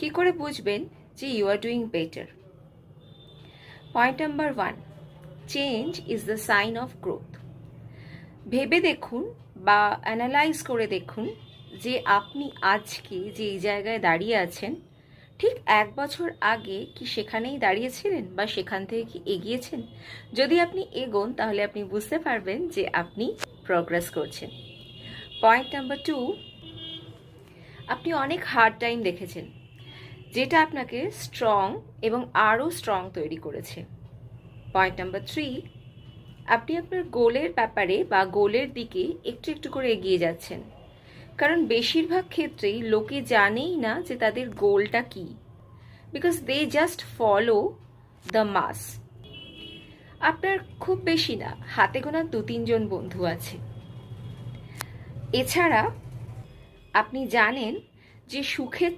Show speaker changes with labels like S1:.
S1: কি করে বুঝবেন যে you are doing better? Point number 1, change is the sign of growth. ভেবে দেখুন বা অ্যানালাইজ করে দেখুন যে আপনি আজকে যে এই জায়গায় দাঁড়িয়ে আছেন, ঠিক 1 বছর আগে কি সেখানেই দাঁড়িয়েছিলেন বা সেখান থেকে কি এগিয়েছেন? যদি আপনি এগোন তাহলে আপনি বুঝতে পারবেন যে আপনি প্রগ্রেস করছেন। পয়েন্ট নাম্বার 2, আপনি অনেক হার্ড টাইম দেখেছেন যেটা আপনাকে স্ট্রং এবং আরও স্ট্রং তৈরি করেছে। পয়েন্ট নাম্বার 3, আপনি আপনার গোলের ব্যাপারে বা গোলের দিকে একটু একটু করে এগিয়ে যাচ্ছেন, কারণ বেশিরভাগ ক্ষেত্রেই লোকে জানেই না যে তাদের গোলটা কি, because they just follow the mass. আপনার খুব বেশি না, হাতে গোনা 2-3 জন বন্ধু আছে। এছাড়া আপনি জানেন যে সুখের